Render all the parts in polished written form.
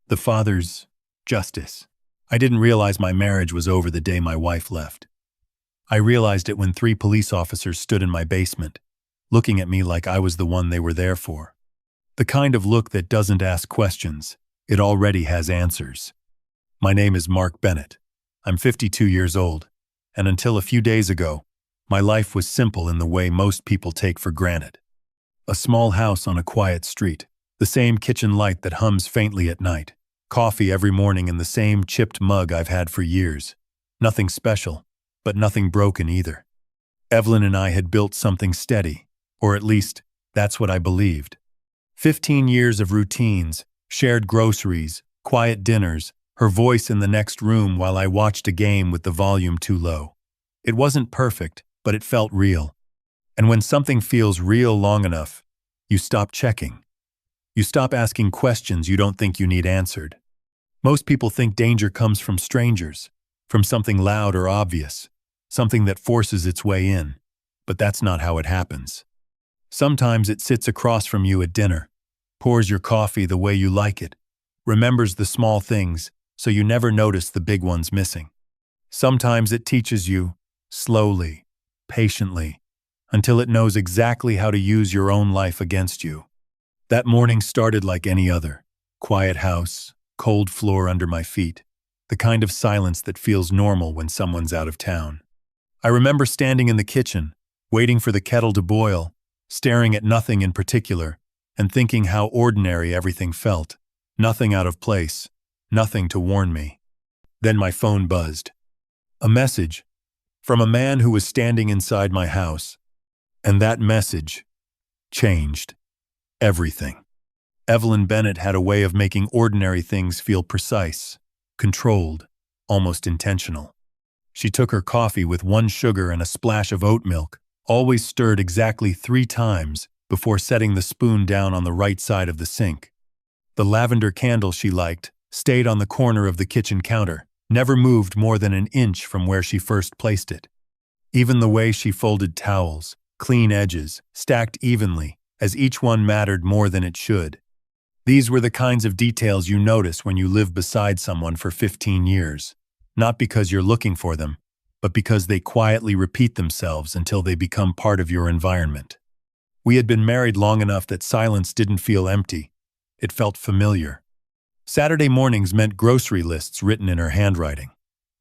The father's justice. I didn't realize my marriage was over the day my wife left. I realized it when 3 police officers stood in my basement, looking at me like I was the one they were there for. The kind of look that doesn't ask questions, it already has answers. My name is Mark Bennett. I'm 52 years old, and until a few days ago, my life was simple in the way most people take for granted. A small house on a quiet street, the same kitchen light that hums faintly at night, coffee every morning in the same chipped mug I've had for years. Nothing special, but nothing broken either. Evelyn and I had built something steady, or at least, that's what I believed. 15 years of routines, shared groceries, quiet dinners, her voice in the next room while I watched a game with the volume too low. It wasn't perfect, but it felt real. And when something feels real long enough, you stop checking. You stop asking questions you don't think you need answered. Most people think danger comes from strangers, from something loud or obvious, something that forces its way in. But that's not how it happens. Sometimes it sits across from you at dinner, pours your coffee the way you like it, remembers the small things so you never notice the big ones missing. Sometimes it teaches you, slowly, patiently, until it knows exactly how to use your own life against you. That morning started like any other. Quiet house, cold floor under my feet, the kind of silence that feels normal when someone's out of town. I remember standing in the kitchen, waiting for the kettle to boil, staring at nothing in particular, and thinking how ordinary everything felt. Nothing out of place, nothing to warn me. Then my phone buzzed. A message from a man who was standing inside my house. And that message changed everything. Evelyn Bennett had a way of making ordinary things feel precise, controlled, almost intentional. She took her coffee with 1 sugar and a splash of oat milk, always stirred exactly 3 times before setting the spoon down on the right side of the sink. The lavender candle she liked stayed on the corner of the kitchen counter, never moved more than an inch from where she first placed it. Even the way she folded towels, clean edges, stacked evenly, as each one mattered more than it should. These were the kinds of details you notice when you live beside someone for 15 years, not because you're looking for them, but because they quietly repeat themselves until they become part of your environment. We had been married long enough that silence didn't feel empty. It felt familiar. Saturday mornings meant grocery lists written in her handwriting.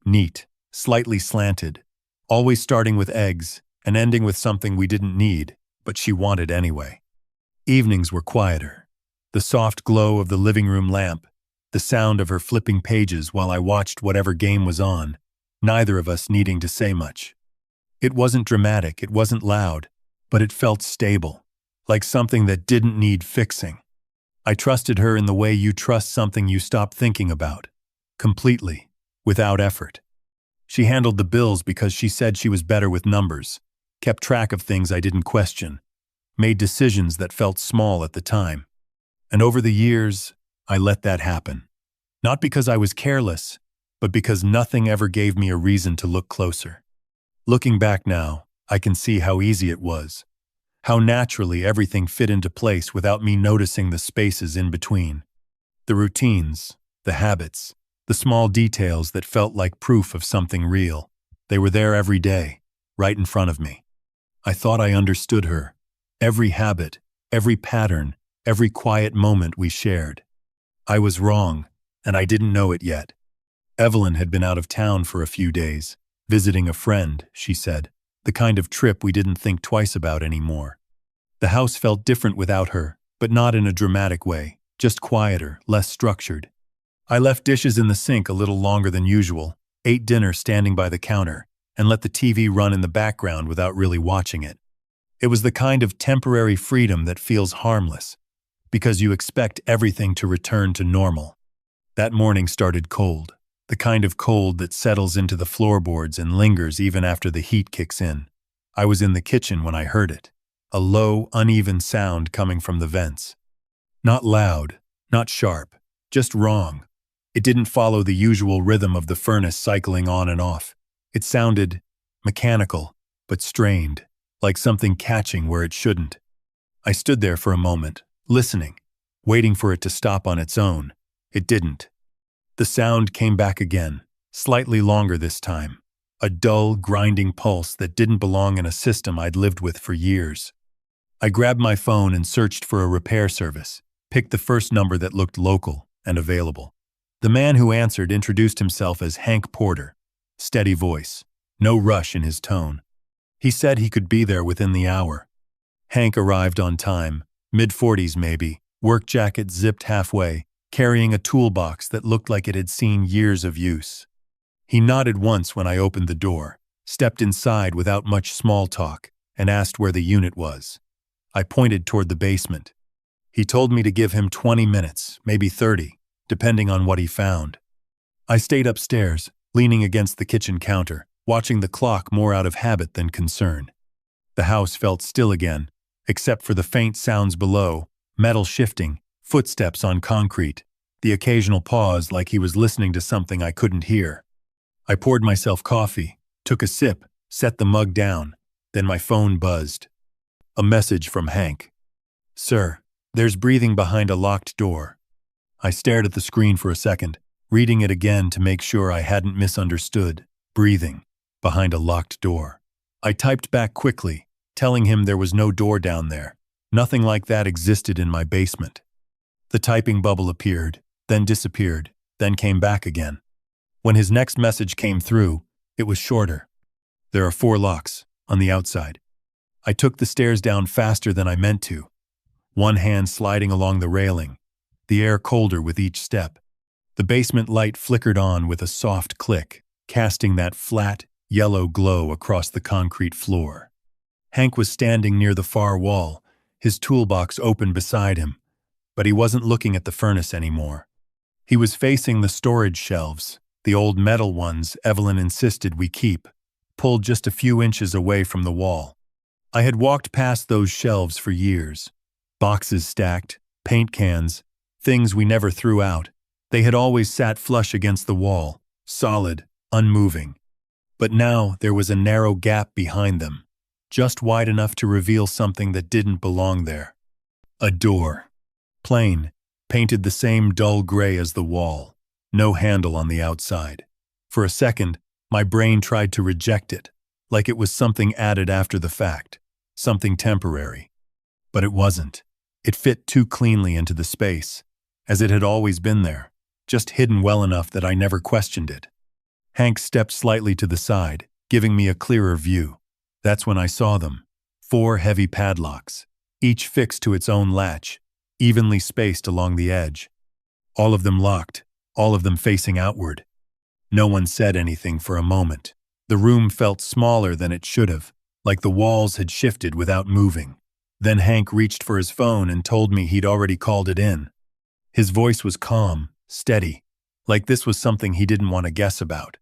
Neat, slightly slanted, always starting with eggs and ending with something we didn't need, but she wanted anyway. Evenings were quieter. The soft glow of the living room lamp, the sound of her flipping pages while I watched whatever game was on, neither of us needing to say much. It wasn't dramatic, it wasn't loud, but it felt stable, like something that didn't need fixing. I trusted her in the way you trust something you stop thinking about, completely, without effort. She handled the bills because she said she was better with numbers, kept track of things I didn't question, made decisions that felt small at the time. And over the years, I let that happen. Not because I was careless, but because nothing ever gave me a reason to look closer. Looking back now, I can see how easy it was, how naturally everything fit into place without me noticing the spaces in between. The routines, the habits, the small details that felt like proof of something real. They were there every day, right in front of me. I thought I understood her. Every habit, every pattern, every quiet moment we shared. I was wrong, and I didn't know it yet. Evelyn had been out of town for a few days, visiting a friend, she said, the kind of trip we didn't think twice about anymore. The house felt different without her, but not in a dramatic way, just quieter, less structured. I left dishes in the sink a little longer than usual, ate dinner standing by the counter, and let the TV run in the background without really watching it. It was the kind of temporary freedom that feels harmless, because you expect everything to return to normal. That morning started cold, the kind of cold that settles into the floorboards and lingers even after the heat kicks in. I was in the kitchen when I heard it, a low, uneven sound coming from the vents. Not loud, not sharp, just wrong. It didn't follow the usual rhythm of the furnace cycling on and off. It sounded mechanical, but strained, like something catching where it shouldn't. I stood there for a moment, listening, waiting for it to stop on its own. It didn't. The sound came back again, slightly longer this time. A dull, grinding pulse that didn't belong in a system I'd lived with for years. I grabbed my phone and searched for a repair service, picked the first number that looked local and available. The man who answered introduced himself as Hank Porter. Steady voice, no rush in his tone. He said he could be there within the hour. Hank arrived on time, mid-40s maybe, work jacket zipped halfway, carrying a toolbox that looked like it had seen years of use. He nodded once when I opened the door, stepped inside without much small talk, and asked where the unit was. I pointed toward the basement. He told me to give him 20 minutes, maybe 30, depending on what he found. I stayed upstairs, leaning against the kitchen counter, watching the clock more out of habit than concern. The house felt still again, except for the faint sounds below, metal shifting, footsteps on concrete, the occasional pause like he was listening to something I couldn't hear. I poured myself coffee, took a sip, set the mug down, then my phone buzzed. A message from Hank. "Sir, there's breathing behind a locked door." I stared at the screen for a second, reading it again to make sure I hadn't misunderstood. Breathing behind a locked door. I typed back quickly, telling him there was no door down there. Nothing like that existed in my basement. The typing bubble appeared, then disappeared, then came back again. When his next message came through, it was shorter. "There are 4 locks, on the outside." I took the stairs down faster than I meant to, one hand sliding along the railing, the air colder with each step. The basement light flickered on with a soft click, casting that flat, yellow glow across the concrete floor. Hank was standing near the far wall, his toolbox open beside him, but he wasn't looking at the furnace anymore. He was facing the storage shelves, the old metal ones Evelyn insisted we keep, pulled just a few inches away from the wall. I had walked past those shelves for years. Boxes stacked, paint cans, things we never threw out. They had always sat flush against the wall, solid, unmoving. But now there was a narrow gap behind them, just wide enough to reveal something that didn't belong there. A door. Plain, painted the same dull gray as the wall. No handle on the outside. For a second, my brain tried to reject it, like it was something added after the fact, something temporary. But it wasn't. It fit too cleanly into the space, as it had always been there, just hidden well enough that I never questioned it. Hank stepped slightly to the side, giving me a clearer view. That's when I saw them. 4 heavy padlocks, each fixed to its own latch, evenly spaced along the edge. All of them locked, all of them facing outward. No one said anything for a moment. The room felt smaller than it should have, like the walls had shifted without moving. Then Hank reached for his phone and told me he'd already called it in. His voice was calm, steady, like this was something he didn't want to guess about.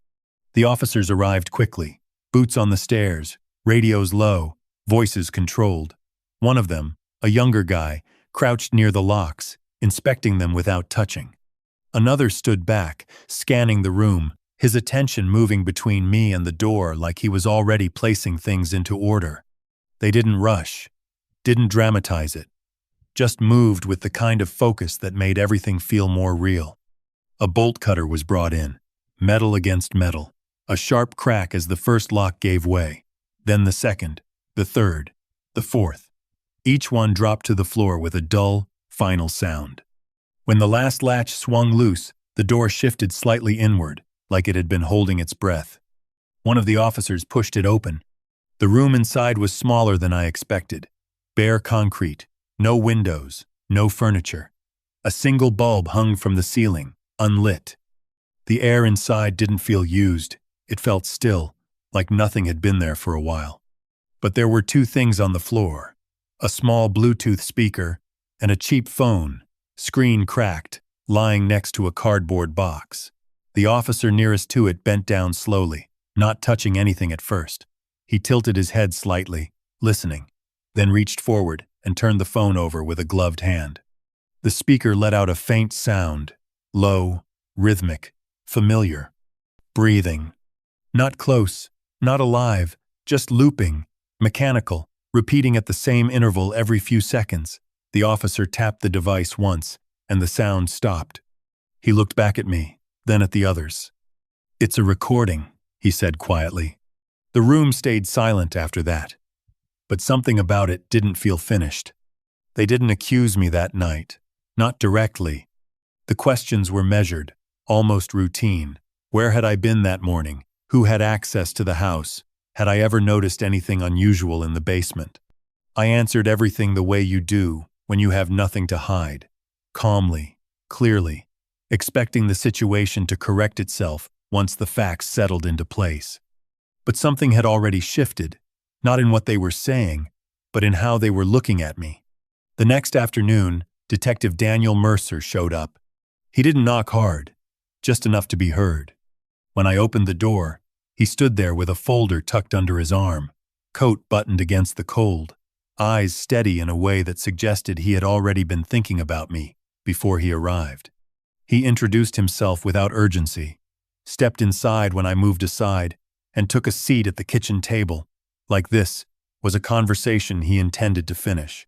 The officers arrived quickly, boots on the stairs, radios low, voices controlled. One of them, a younger guy, crouched near the locks, inspecting them without touching. Another stood back, scanning the room, his attention moving between me and the door like he was already placing things into order. They didn't rush, didn't dramatize it, just moved with the kind of focus that made everything feel more real. A bolt cutter was brought in, metal against metal, a sharp crack as the first lock gave way, then the second, the third, the fourth. Each one dropped to the floor with a dull, final sound. When the last latch swung loose, the door shifted slightly inward, like it had been holding its breath. One of the officers pushed it open. The room inside was smaller than I expected. Bare concrete, no windows, no furniture. A single bulb hung from the ceiling, unlit. The air inside didn't feel used. It felt still, like nothing had been there for a while. But there were 2 things on the floor. A small Bluetooth speaker and a cheap phone, screen cracked, lying next to a cardboard box. The officer nearest to it bent down slowly, not touching anything at first. He tilted his head slightly, listening, then reached forward and turned the phone over with a gloved hand. The speaker let out a faint sound, low, rhythmic, familiar. Breathing. Not close, not alive, just looping, mechanical, repeating at the same interval every few seconds. The officer tapped the device once, and the sound stopped. He looked back at me, then at the others. "It's a recording," he said quietly. The room stayed silent after that. But something about it didn't feel finished. They didn't accuse me that night. Not directly. The questions were measured, almost routine. Where had I been that morning? Who had access to the house? Had I ever noticed anything unusual in the basement? I answered everything the way you do when you have nothing to hide. Calmly, clearly, expecting the situation to correct itself once the facts settled into place. But something had already shifted, not in what they were saying, but in how they were looking at me. The next afternoon, Detective Daniel Mercer showed up. He didn't knock hard, just enough to be heard. When I opened the door, he stood there with a folder tucked under his arm, coat buttoned against the cold, eyes steady in a way that suggested he had already been thinking about me before he arrived. He introduced himself without urgency, stepped inside when I moved aside, and took a seat at the kitchen table. Like this was a conversation he intended to finish.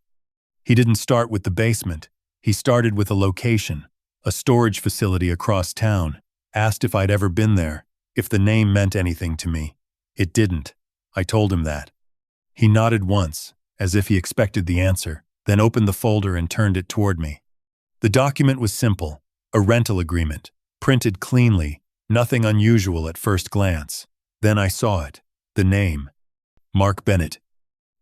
He didn't start with the basement. He started with a location, a storage facility across town, asked if I'd ever been there, if the name meant anything to me. It didn't. I told him that. He nodded once, as if he expected the answer, then opened the folder and turned it toward me. The document was simple, a rental agreement, printed cleanly, nothing unusual at first glance. Then I saw it, the name. Mark Bennett.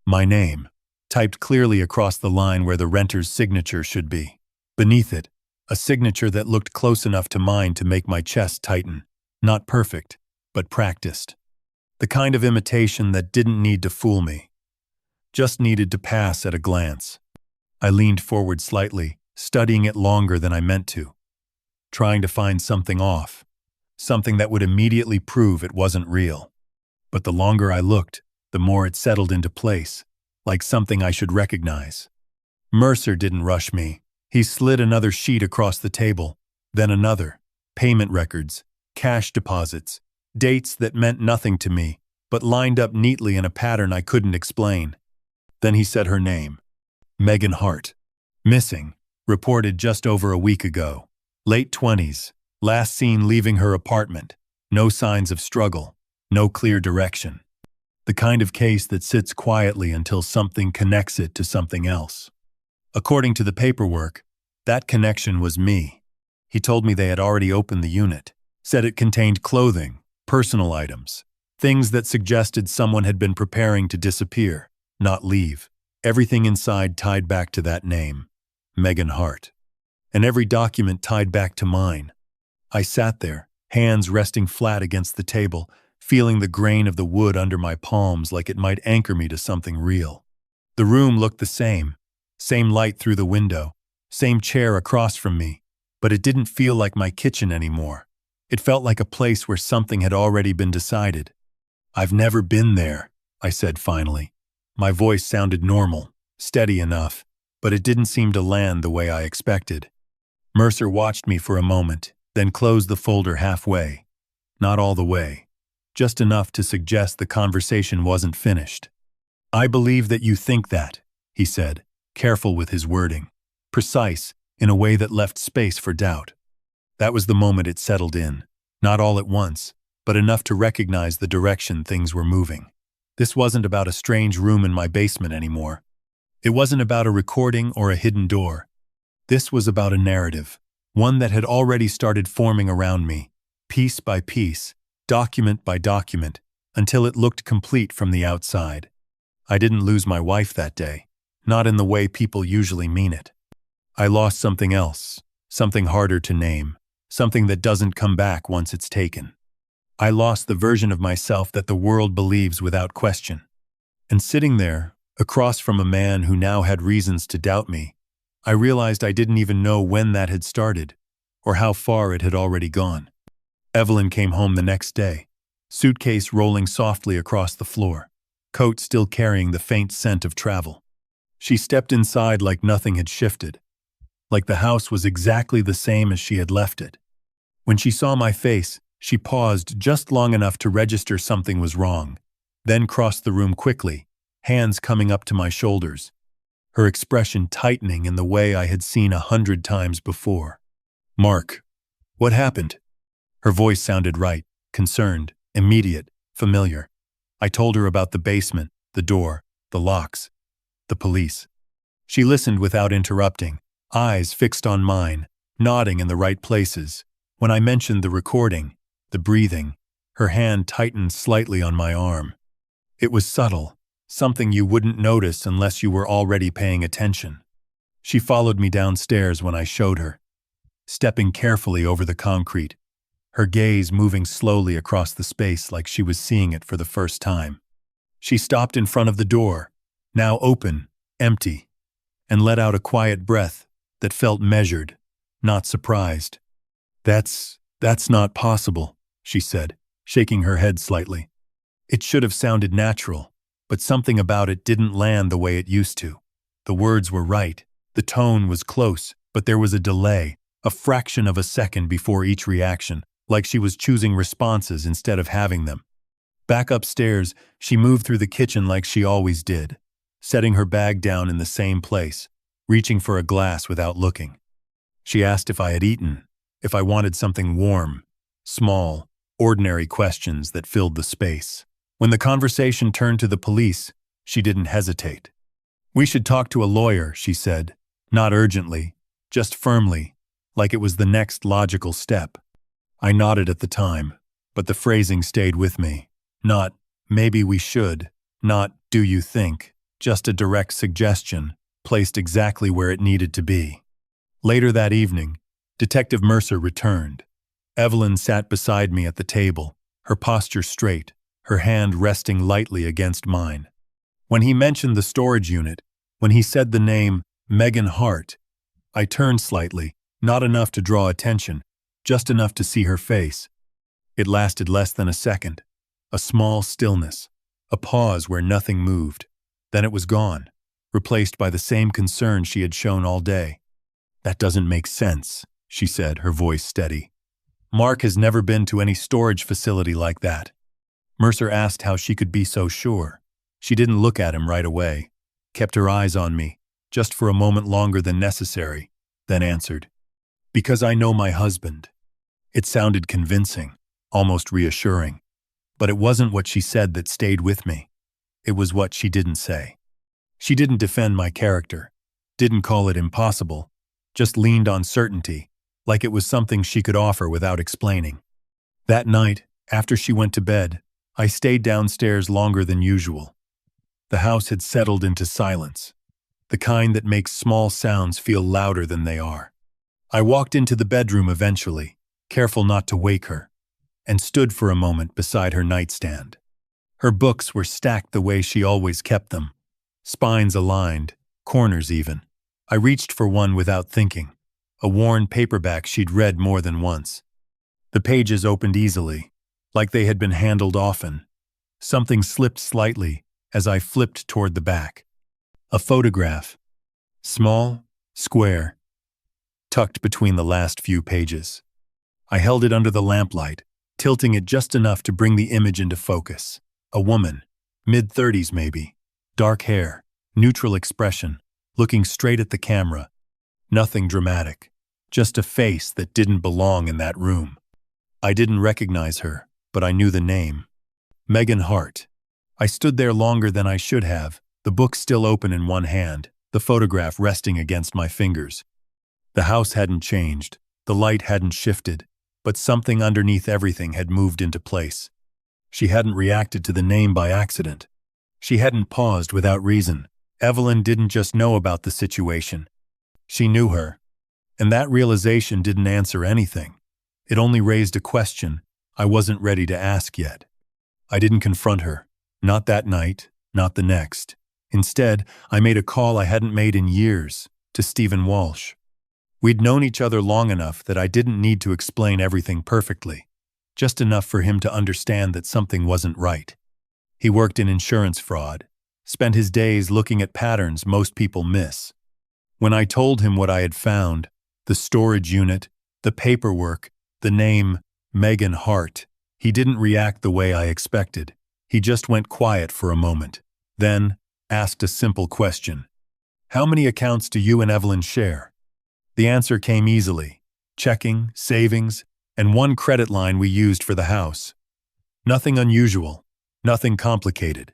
My name, typed clearly across the line where the renter's signature should be. Beneath it, a signature that looked close enough to mine to make my chest tighten. Not perfect, but practiced. The kind of imitation that didn't need to fool me. Just needed to pass at a glance. I leaned forward slightly, studying it longer than I meant to, trying to find something off, something that would immediately prove it wasn't real. But the longer I looked, the more it settled into place, like something I should recognize. Mercer didn't rush me. He slid another sheet across the table, then another. Payment records, cash deposits, dates that meant nothing to me, but lined up neatly in a pattern I couldn't explain. Then he said her name. Megan Hart. Missing. Reported just over a week ago. Late 20s. Last seen leaving her apartment. No signs of struggle. No clear direction. The kind of case that sits quietly until something connects it to something else. According to the paperwork, that connection was me. He told me they had already opened the unit, said it contained clothing, personal items, things that suggested someone had been preparing to disappear, not leave. Everything inside tied back to that name, Megan Hart. And every document tied back to mine. I sat there, hands resting flat against the table, feeling the grain of the wood under my palms like it might anchor me to something real. The room looked the same light through the window, same chair across from me, but it didn't feel like my kitchen anymore. It felt like a place where something had already been decided. "I've never been there," I said finally. My voice sounded normal, steady enough, but it didn't seem to land the way I expected. Mercer watched me for a moment, then closed the folder halfway. Not all the way. Just enough to suggest the conversation wasn't finished. "I believe that you think that," he said, careful with his wording, precise in a way that left space for doubt. That was the moment it settled in, not all at once, but enough to recognize the direction things were moving. This wasn't about a strange room in my basement anymore. It wasn't about a recording or a hidden door. This was about a narrative, one that had already started forming around me, piece by piece, document by document, until it looked complete from the outside. I didn't lose my wife that day, not in the way people usually mean it. I lost something else, something harder to name, something that doesn't come back once it's taken. I lost the version of myself that the world believes without question. And sitting there, across from a man who now had reasons to doubt me, I realized I didn't even know when that had started, or how far it had already gone. Evelyn came home the next day, suitcase rolling softly across the floor, coat still carrying the faint scent of travel. She stepped inside like nothing had shifted, like the house was exactly the same as she had left it. When she saw my face, she paused just long enough to register something was wrong, then crossed the room quickly, hands coming up to my shoulders, her expression tightening in the way I had seen 100 times before. "Mark," What happened? Her voice sounded right, concerned, immediate, familiar. I told her about the basement, the door, the locks, the police. She listened without interrupting, eyes fixed on mine, nodding in the right places. When I mentioned the recording, the breathing, her hand tightened slightly on my arm. It was subtle, something you wouldn't notice unless you were already paying attention. She followed me downstairs when I showed her, stepping carefully over the concrete, her gaze moving slowly across the space like she was seeing it for the first time. She stopped in front of the door, now open, empty, and let out a quiet breath that felt measured, not surprised. That's not possible, she said, shaking her head slightly. It should have sounded natural, but something about it didn't land the way it used to. The words were right, the tone was close, but there was a delay, a fraction of a second before each reaction, like she was choosing responses instead of having them. Back upstairs, she moved through the kitchen like she always did, setting her bag down in the same place, reaching for a glass without looking. She asked if I had eaten, if I wanted something warm, small, ordinary questions that filled the space. When the conversation turned to the police, she didn't hesitate. We should talk to a lawyer, she said, not urgently, just firmly, like it was the next logical step. I nodded at the time, but the phrasing stayed with me. Not, maybe we should, not, do you think, just a direct suggestion, placed exactly where it needed to be. Later that evening, Detective Mercer returned. Evelyn sat beside me at the table, her posture straight, her hand resting lightly against mine. When he mentioned the storage unit, when he said the name Megan Hart, I turned slightly, not enough to draw attention, just enough to see her face. It lasted less than a second, a small stillness, a pause where nothing moved. Then it was gone, replaced by the same concern she had shown all day. That doesn't make sense, she said, her voice steady. Mark has never been to any storage facility like that. Mercer asked how she could be so sure. She didn't look at him right away, kept her eyes on me, just for a moment longer than necessary, then answered, "Because I know my husband." It sounded convincing, almost reassuring, but it wasn't what she said that stayed with me. It was what she didn't say. She didn't defend my character, didn't call it impossible, just leaned on certainty, like it was something she could offer without explaining. That night, after she went to bed, I stayed downstairs longer than usual. The house had settled into silence, the kind that makes small sounds feel louder than they are. I walked into the bedroom eventually, careful not to wake her, and stood for a moment beside her nightstand. Her books were stacked the way she always kept them, spines aligned, corners even. I reached for one without thinking, a worn paperback she'd read more than once. The pages opened easily, like they had been handled often. Something slipped slightly as I flipped toward the back. A photograph, small, square, tucked between the last few pages. I held it under the lamplight, tilting it just enough to bring the image into focus. A woman, mid-30s maybe, dark hair, neutral expression, looking straight at the camera. Nothing dramatic, just a face that didn't belong in that room. I didn't recognize her, but I knew the name. Megan Hart. I stood there longer than I should have, the book still open in one hand, the photograph resting against my fingers. The house hadn't changed, the light hadn't shifted, but something underneath everything had moved into place. She hadn't reacted to the name by accident. She hadn't paused without reason. Evelyn didn't just know about the situation. She knew her. And that realization didn't answer anything. It only raised a question I wasn't ready to ask yet. I didn't confront her. Not that night, not the next. Instead, I made a call I hadn't made in years, to Stephen Walsh. We'd known each other long enough that I didn't need to explain everything perfectly, just enough for him to understand that something wasn't right. He worked in insurance fraud, spent his days looking at patterns most people miss. When I told him what I had found, the storage unit, the paperwork, the name, Megan Hart, he didn't react the way I expected. He just went quiet for a moment, then asked a simple question. "How many accounts do you and Evelyn share?" The answer came easily. Checking, savings, and one credit line we used for the house. Nothing unusual, nothing complicated.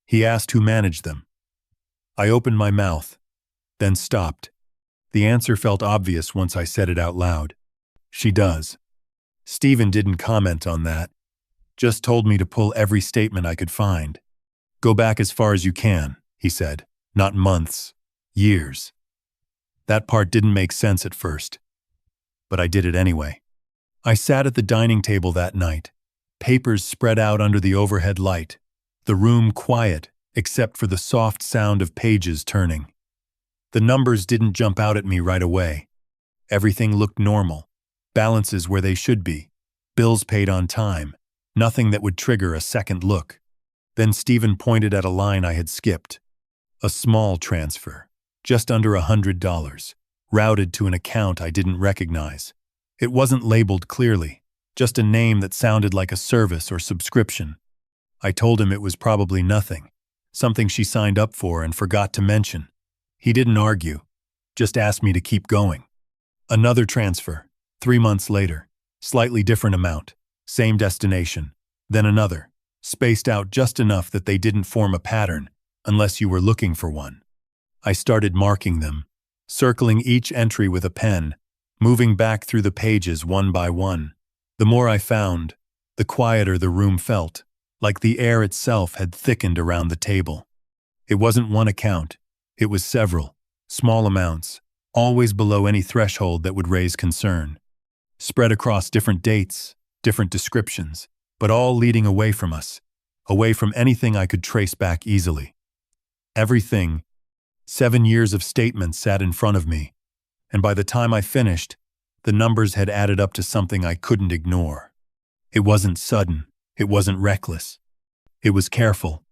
He asked who managed them. I opened my mouth, then stopped. The answer felt obvious once I said it out loud. She does. Stephen didn't comment on that, just told me to pull every statement I could find. Go back as far as you can, he said. Not months, years. That part didn't make sense at first, but I did it anyway. I sat at the dining table that night, papers spread out under the overhead light, the room quiet except for the soft sound of pages turning. The numbers didn't jump out at me right away. Everything looked normal, balances where they should be, bills paid on time, nothing that would trigger a second look. Then Stephen pointed at a line I had skipped. A small transfer, just under $100, routed to an account I didn't recognize. It wasn't labeled clearly, just a name that sounded like a service or subscription. I told him it was probably nothing, something she signed up for and forgot to mention. He didn't argue, just asked me to keep going. Another transfer, 3 months later, slightly different amount, same destination, then another, spaced out just enough that they didn't form a pattern unless you were looking for one. I started marking them, circling each entry with a pen, moving back through the pages one by one. The more I found, the quieter the room felt, like the air itself had thickened around the table. It wasn't one account, it was several, small amounts, always below any threshold that would raise concern. Spread across different dates, different descriptions, but all leading away from us, away from anything I could trace back easily. Everything, 7 years of statements sat in front of me, and by the time I finished, the numbers had added up to something I couldn't ignore. It wasn't sudden, it wasn't reckless. It was careful,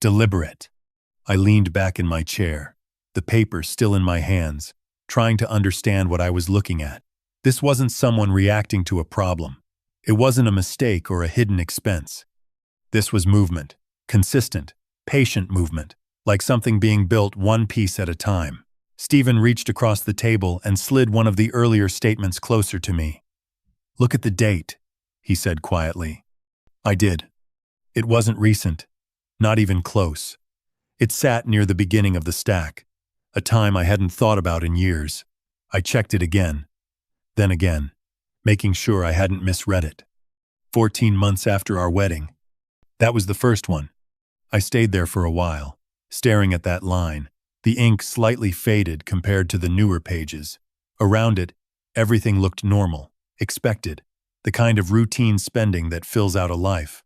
deliberate. I leaned back in my chair, the paper still in my hands, trying to understand what I was looking at. This wasn't someone reacting to a problem. It wasn't a mistake or a hidden expense. This was movement, consistent, patient movement, like something being built one piece at a time. Stephen reached across the table and slid one of the earlier statements closer to me. "Look at the date," he said quietly. I did. It wasn't recent, not even close. It sat near the beginning of the stack, a time I hadn't thought about in years. I checked it again, then again, making sure I hadn't misread it. 14 months after our wedding. That was the first one. I stayed there for a while, staring at that line, the ink slightly faded compared to the newer pages. Around it, everything looked normal, expected, the kind of routine spending that fills out a life.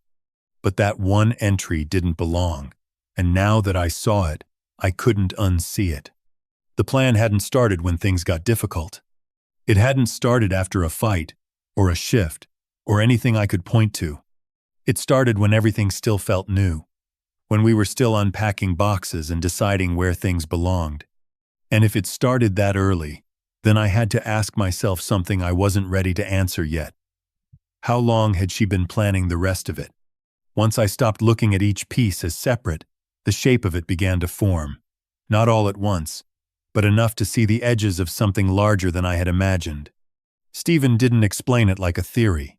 But that one entry didn't belong, and now that I saw it, I couldn't unsee it. The plan hadn't started when things got difficult. It hadn't started after a fight, or a shift, or anything I could point to. It started when everything still felt new, when we were still unpacking boxes and deciding where things belonged. And if it started that early, then I had to ask myself something I wasn't ready to answer yet. How long had she been planning the rest of it? Once I stopped looking at each piece as separate, the shape of it began to form. Not all at once, but enough to see the edges of something larger than I had imagined. Stephen didn't explain it like a theory.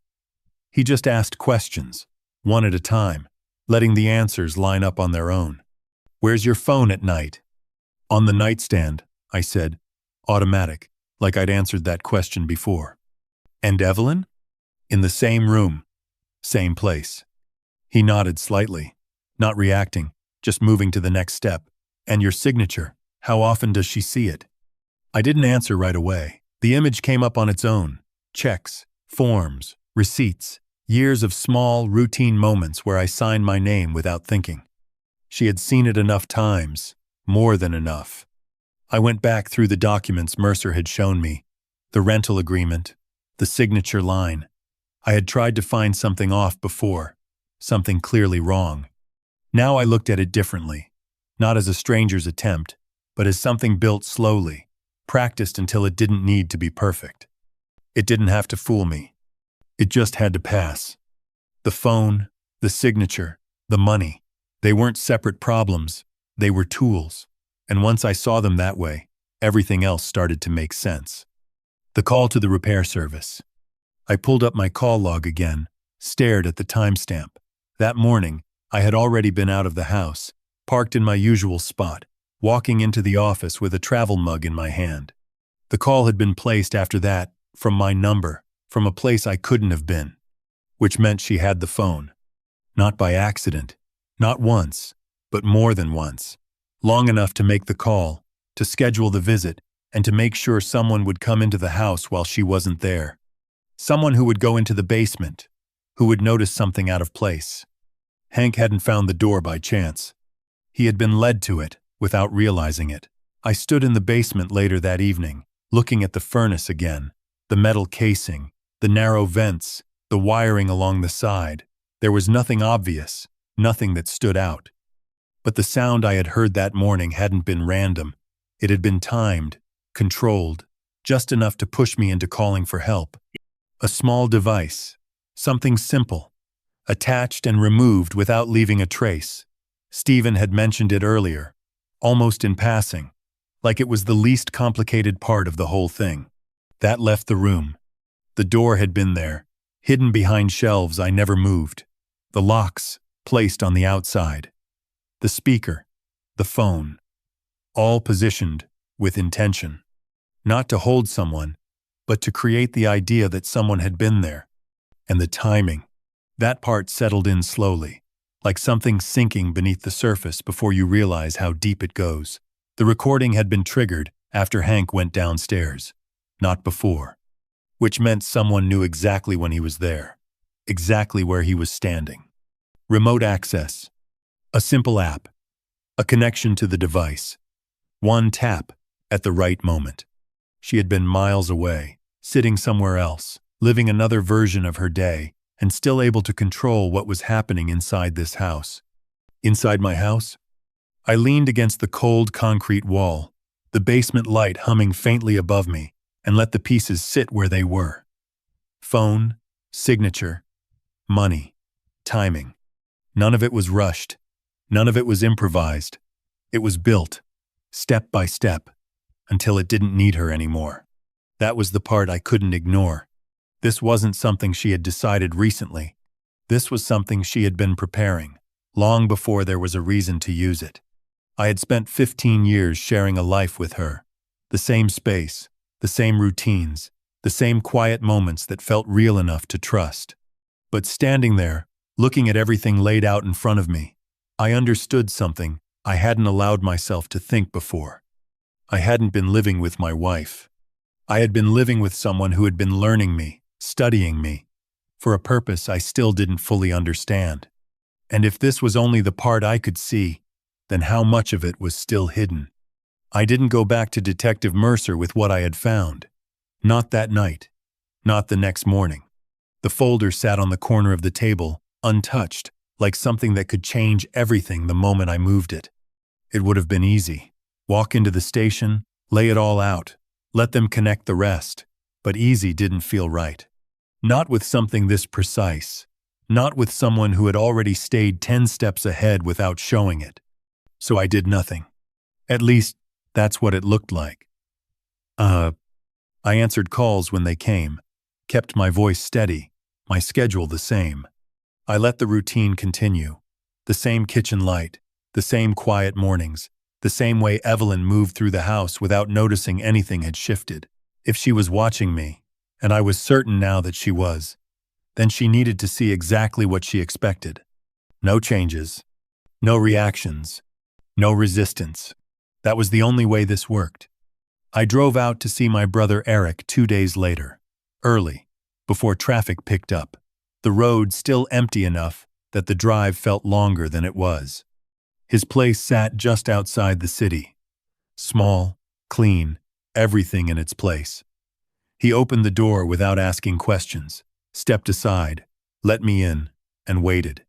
He just asked questions, one at a time, letting the answers line up on their own. "Where's your phone at night?" "On the nightstand," I said, automatic, like I'd answered that question before. "And Evelyn?" "In the same room, same place." He nodded slightly, not reacting, just moving to the next step. "And your signature, how often does she see it?" I didn't answer right away. The image came up on its own. Checks, forms, receipts, years of small, routine moments where I signed my name without thinking. She had seen it enough times, more than enough. I went back through the documents Mercer had shown me, the rental agreement, the signature line. I had tried to find something off before, something clearly wrong. Now I looked at it differently, not as a stranger's attempt, but as something built slowly, practiced until it didn't need to be perfect. It didn't have to fool me. It just had to pass. The phone, the signature, the money, they weren't separate problems, they were tools. And once I saw them that way, everything else started to make sense. The call to the repair service. I pulled up my call log again, stared at the timestamp. That morning, I had already been out of the house, parked in my usual spot, walking into the office with a travel mug in my hand. The call had been placed after that, from my number, from a place I couldn't have been, which meant she had the phone. Not by accident, not once, but more than once. Long enough to make the call, to schedule the visit, and to make sure someone would come into the house while she wasn't there. Someone who would go into the basement, who would notice something out of place. Hank hadn't found the door by chance. He had been led to it, without realizing it. I stood in the basement later that evening, looking at the furnace again, the metal casing, the narrow vents, the wiring along the side. There was nothing obvious, nothing that stood out. But the sound I had heard that morning hadn't been random. It had been timed, controlled, just enough to push me into calling for help. A small device, something simple, attached and removed without leaving a trace. Stephen had mentioned it earlier, almost in passing, like it was the least complicated part of the whole thing. That left the room. The door had been there, hidden behind shelves I never moved. The locks, placed on the outside. The speaker, the phone, all positioned with intention. Not to hold someone, but to create the idea that someone had been there. And the timing. That part settled in slowly, like something sinking beneath the surface before you realize how deep it goes. The recording had been triggered after Hank went downstairs, not before. Which meant someone knew exactly when he was there, exactly where he was standing. Remote access. A simple app. A connection to the device. One tap at the right moment. She had been miles away, sitting somewhere else, living another version of her day, and still able to control what was happening inside this house. Inside my house? I leaned against the cold concrete wall, the basement light humming faintly above me, and let the pieces sit where they were. Phone, signature, money, timing. None of it was rushed. None of it was improvised. It was built, step by step, until it didn't need her anymore. That was the part I couldn't ignore. This wasn't something she had decided recently. This was something she had been preparing, long before there was a reason to use it. I had spent 15 years sharing a life with her. The same space, the same routines, the same quiet moments that felt real enough to trust. But standing there, looking at everything laid out in front of me, I understood something I hadn't allowed myself to think before. I hadn't been living with my wife. I had been living with someone who had been learning me, studying me, for a purpose I still didn't fully understand. And if this was only the part I could see, then how much of it was still hidden? I didn't go back to Detective Mercer with what I had found. Not that night. Not the next morning. The folder sat on the corner of the table, untouched, like something that could change everything the moment I moved it. It would have been easy. Walk into the station, lay it all out, let them connect the rest. But easy didn't feel right. Not with something this precise. Not with someone who had already stayed 10 steps ahead without showing it. So I did nothing. At least, that's what it looked like. I answered calls when they came, kept my voice steady, my schedule the same. I let the routine continue. The same kitchen light, the same quiet mornings, the same way Evelyn moved through the house without noticing anything had shifted. If she was watching me, and I was certain now that she was, then she needed to see exactly what she expected. No changes, no reactions, no resistance. That was the only way this worked. I drove out to see my brother Eric 2 days later, early, before traffic picked up. The road still empty enough that the drive felt longer than it was. His place sat just outside the city. Small, clean, everything in its place. He opened the door without asking questions, stepped aside, let me in, and waited.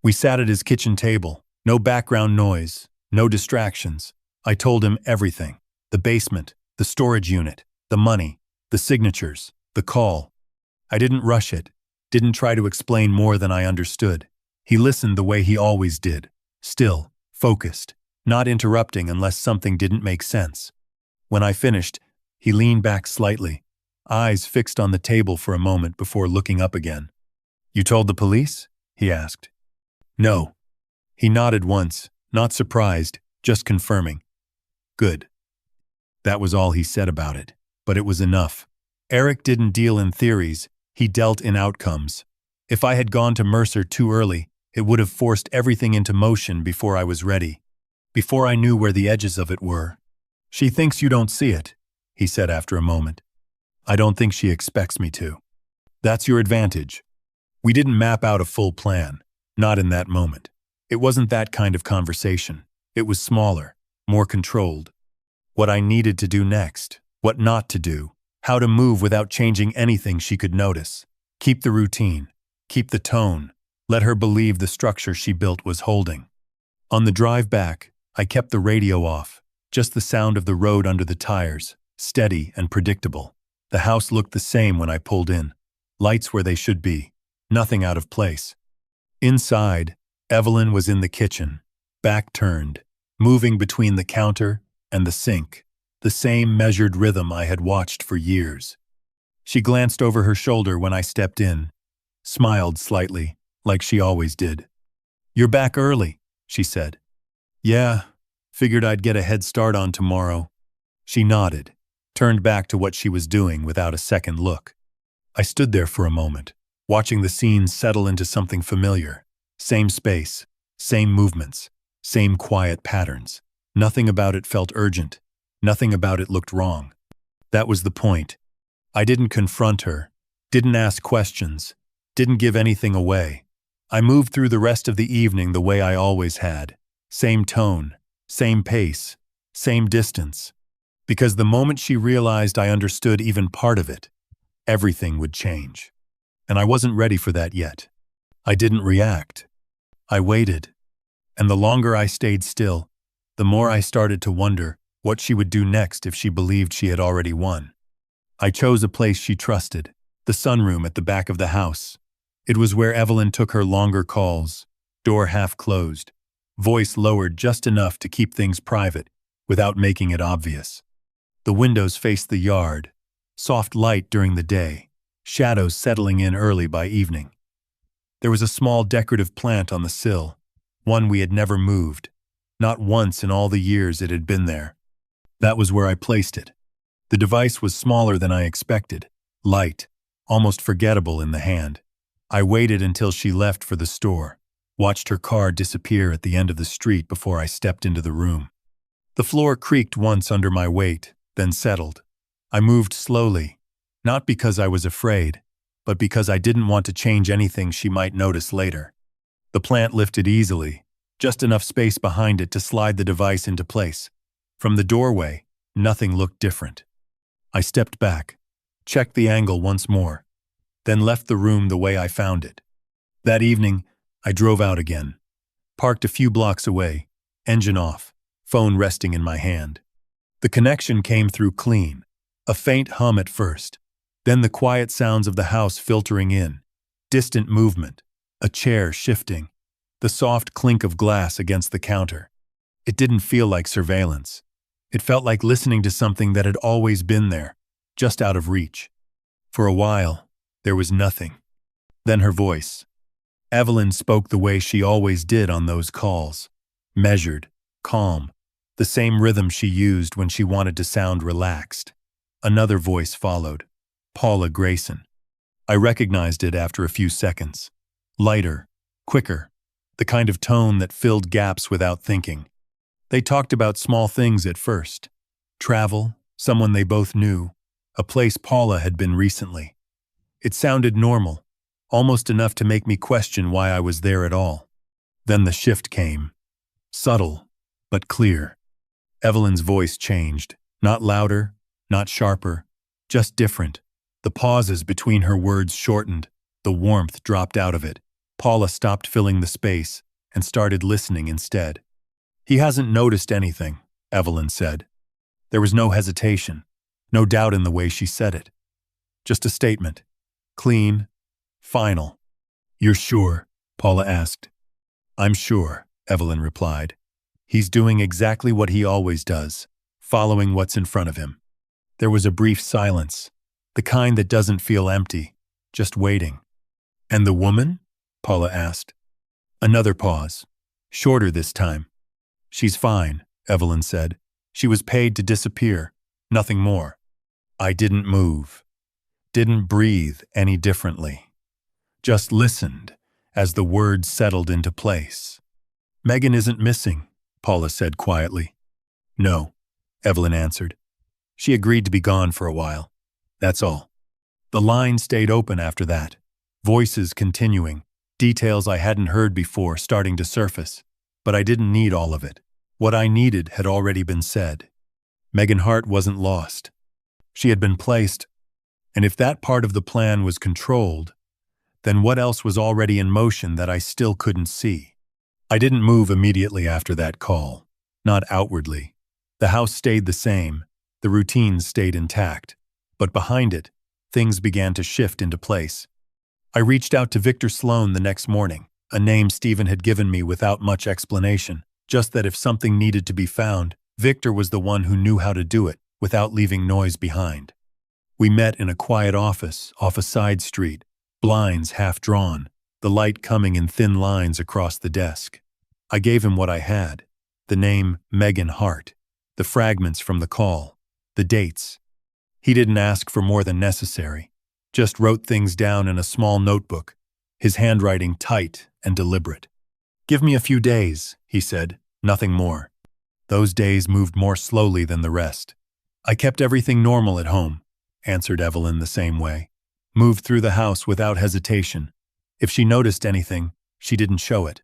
We sat at his kitchen table, no background noise, no distractions. I told him everything. The basement, the storage unit, the money, the signatures, the call. I didn't rush it, didn't try to explain more than I understood. He listened the way he always did, still, focused, not interrupting unless something didn't make sense. When I finished, he leaned back slightly. eyes fixed on the table for a moment before looking up again. "You told the police?" he asked. "No." He nodded once, not surprised, just confirming. "Good." That was all he said about it, but it was enough. Eric didn't deal in theories, he dealt in outcomes. If I had gone to Mercer too early, it would have forced everything into motion before I was ready, before I knew where the edges of it were. "She thinks you don't see it," he said after a moment. "I don't think she expects me to. That's your advantage." We didn't map out a full plan, not in that moment. It wasn't that kind of conversation. It was smaller, more controlled. What I needed to do next, what not to do, how to move without changing anything she could notice. Keep the routine, keep the tone, let her believe the structure she built was holding. On the drive back, I kept the radio off, just the sound of the road under the tires, steady and predictable. The house looked the same when I pulled in. Lights where they should be, nothing out of place. Inside, Evelyn was in the kitchen, back turned, moving between the counter and the sink, the same measured rhythm I had watched for years. She glanced over her shoulder when I stepped in, smiled slightly, like she always did. "You're back early," she said. "Yeah, figured I'd get a head start on tomorrow." She nodded, turned back to what she was doing without a second look. I stood there for a moment, watching the scene settle into something familiar. Same space, same movements, same quiet patterns. Nothing about it felt urgent. Nothing about it looked wrong. That was the point. I didn't confront her, didn't ask questions, didn't give anything away. I moved through the rest of the evening the way I always had. Same tone, same pace, same distance. Because the moment she realized I understood even part of it, everything would change. And I wasn't ready for that yet. I didn't react. I waited. And the longer I stayed still, the more I started to wonder what she would do next if she believed she had already won. I chose a place she trusted, the sunroom at the back of the house. It was where Evelyn took her longer calls, door half closed, voice lowered just enough to keep things private without making it obvious. The windows faced the yard, soft light during the day, shadows settling in early by evening. There was a small decorative plant on the sill, one we had never moved, not once in all the years it had been there. That was where I placed it. The device was smaller than I expected, light, almost forgettable in the hand. I waited until she left for the store, watched her car disappear at the end of the street before I stepped into the room. The floor creaked once under my weight, then settled. I moved slowly, not because I was afraid, but because I didn't want to change anything she might notice later. The plant lifted easily, just enough space behind it to slide the device into place. From the doorway, nothing looked different. I stepped back, checked the angle once more, then left the room the way I found it. That evening, I drove out again, parked a few blocks away, engine off, phone resting in my hand. The connection came through clean, a faint hum at first, then the quiet sounds of the house filtering in, distant movement, a chair shifting, the soft clink of glass against the counter. It didn't feel like surveillance. It felt like listening to something that had always been there, just out of reach. For a while, there was nothing. Then her voice. Evelyn spoke the way she always did on those calls. Measured, calm, the same rhythm she used when she wanted to sound relaxed. Another voice followed. Paula Grayson. I recognized it after a few seconds. Lighter, quicker, the kind of tone that filled gaps without thinking. They talked about small things at first. Travel, someone they both knew, a place Paula had been recently. It sounded normal, almost enough to make me question why I was there at all. Then the shift came. Subtle, but clear. Evelyn's voice changed, not louder, not sharper, just different. The pauses between her words shortened, the warmth dropped out of it. Paula stopped filling the space and started listening instead. "He hasn't noticed anything," Evelyn said. There was no hesitation, no doubt in the way she said it. Just a statement. Clean, final. "You're sure?" Paula asked. "I'm sure," Evelyn replied. "He's doing exactly what he always does, following what's in front of him." There was a brief silence. The kind that doesn't feel empty, just waiting. And the woman? Paula asked. Another pause. Shorter this time. She's fine, Evelyn said. She was paid to disappear, nothing more. I didn't move. Didn't breathe any differently. Just listened as the words settled into place. Megan isn't missing, Paula said quietly. No, Evelyn answered. She agreed to be gone for a while. That's all. The line stayed open after that. Voices continuing, details I hadn't heard before starting to surface. But I didn't need all of it. What I needed had already been said. Megan Hart wasn't lost. She had been placed, and if that part of the plan was controlled, then what else was already in motion that I still couldn't see? I didn't move immediately after that call. Not outwardly. The house stayed the same. The routines stayed intact. But behind it, things began to shift into place. I reached out to Victor Sloan the next morning, a name Stephen had given me without much explanation, just that if something needed to be found, Victor was the one who knew how to do it without leaving noise behind. We met in a quiet office off a side street, blinds half drawn, the light coming in thin lines across the desk. I gave him what I had, the name Megan Hart, the fragments from the call, the dates. He didn't ask for more than necessary, just wrote things down in a small notebook, his handwriting tight and deliberate. Give me a few days, he said, nothing more. Those days moved more slowly than the rest. I kept everything normal at home, answered Evelyn the same way. Moved through the house without hesitation. If she noticed anything, she didn't show it.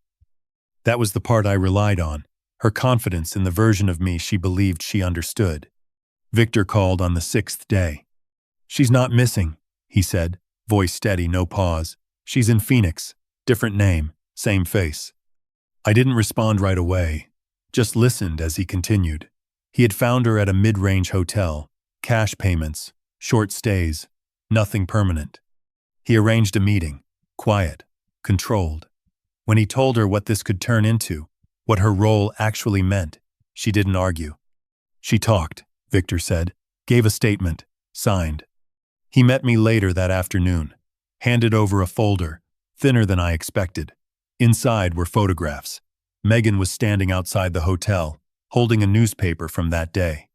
That was the part I relied on, her confidence in the version of me she believed she understood. Victor called on the 6th day. She's not missing, he said, voice steady, no pause. She's in Phoenix, different name, same face. I didn't respond right away, just listened as he continued. He had found her at a mid-range hotel, cash payments, short stays, nothing permanent. He arranged a meeting, quiet, controlled. When he told her what this could turn into, what her role actually meant, she didn't argue. She talked, Victor said, gave a statement, signed. He met me later that afternoon, handed over a folder, thinner than I expected. Inside were photographs. Megan was standing outside the hotel, holding a newspaper from that day.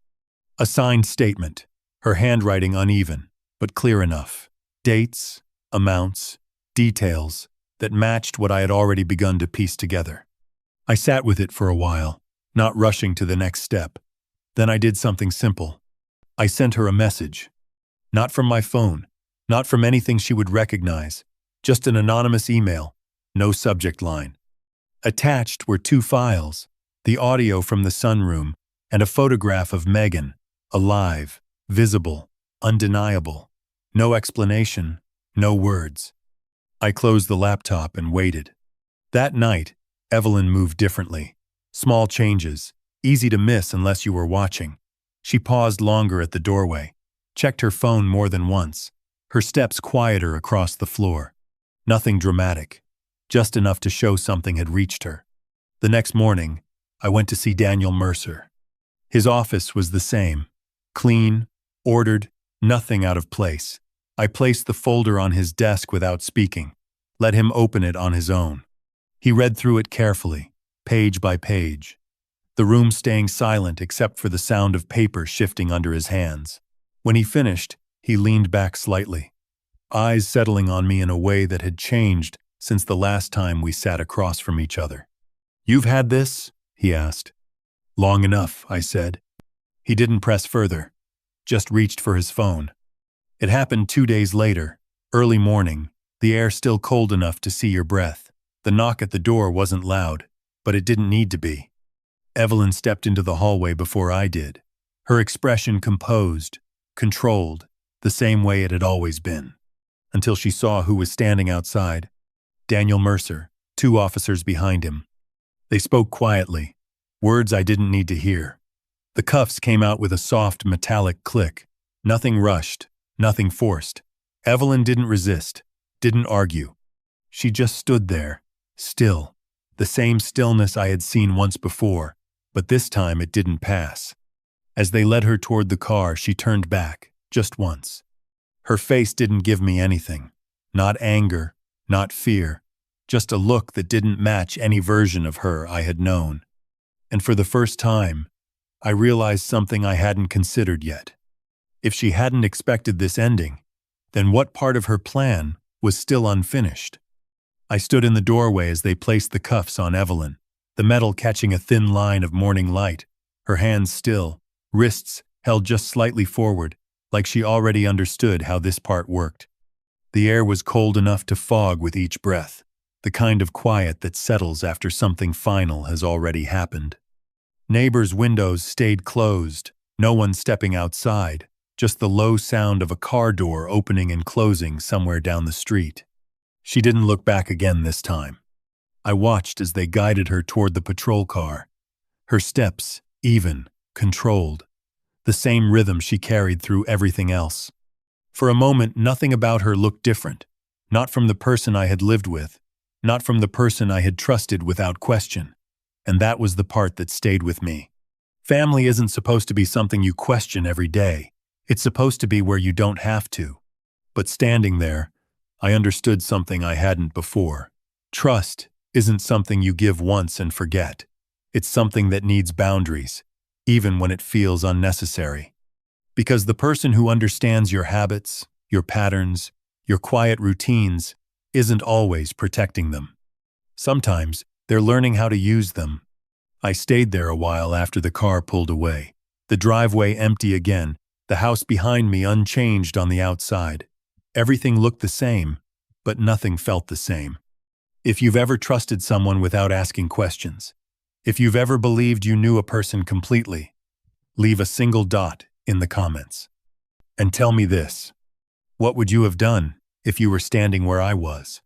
A signed statement, her handwriting uneven, but clear enough. Dates, amounts, details that matched what I had already begun to piece together. I sat with it for a while, not rushing to the next step. Then I did something simple. I sent her a message. Not from my phone, not from anything she would recognize, just an anonymous email, no subject line. Attached were 2 files, the audio from the sunroom and a photograph of Megan, alive, visible, undeniable. No explanation, no words. I closed the laptop and waited. That night, Evelyn moved differently. Small changes, easy to miss unless you were watching. She paused longer at the doorway, checked her phone more than once, her steps quieter across the floor. Nothing dramatic, just enough to show something had reached her. The next morning, I went to see Daniel Mercer. His office was the same, clean, ordered, nothing out of place. I placed the folder on his desk without speaking, let him open it on his own. He read through it carefully, page by page, the room staying silent except for the sound of paper shifting under his hands. When he finished, he leaned back slightly, eyes settling on me in a way that had changed since the last time we sat across from each other. "You've had this?" he asked. "Long enough," I said. He didn't press further, just reached for his phone. It happened 2 days later, early morning, the air still cold enough to see your breath. The knock at the door wasn't loud, but it didn't need to be. Evelyn stepped into the hallway before I did, her expression composed, controlled, the same way it had always been, until she saw who was standing outside. Daniel Mercer, 2 officers behind him. They spoke quietly, words I didn't need to hear. The cuffs came out with a soft, metallic click. Nothing rushed, nothing forced. Evelyn didn't resist, didn't argue. She just stood there, still, the same stillness I had seen once before, but this time it didn't pass. As they led her toward the car, she turned back, just once. Her face didn't give me anything. Not anger, not fear, just a look that didn't match any version of her I had known. And for the first time, I realized something I hadn't considered yet. If she hadn't expected this ending, then what part of her plan was still unfinished? I stood in the doorway as they placed the cuffs on Evelyn, the metal catching a thin line of morning light, her hands still, wrists held just slightly forward, like she already understood how this part worked. The air was cold enough to fog with each breath, the kind of quiet that settles after something final has already happened. Neighbors' windows stayed closed, no one stepping outside, just the low sound of a car door opening and closing somewhere down the street. She didn't look back again this time. I watched as they guided her toward the patrol car. Her steps, even, controlled. The same rhythm she carried through everything else. For a moment, nothing about her looked different. Not from the person I had lived with. Not from the person I had trusted without question. And that was the part that stayed with me. Family isn't supposed to be something you question every day. It's supposed to be where you don't have to. But standing there, I understood something I hadn't before. Trust isn't something you give once and forget. It's something that needs boundaries, even when it feels unnecessary. Because the person who understands your habits, your patterns, your quiet routines, isn't always protecting them. Sometimes they're learning how to use them. I stayed there a while after the car pulled away. The driveway empty again, the house behind me unchanged on the outside. Everything looked the same, but nothing felt the same. If you've ever trusted someone without asking questions, if you've ever believed you knew a person completely, leave a single dot in the comments. And tell me this: what would you have done if you were standing where I was?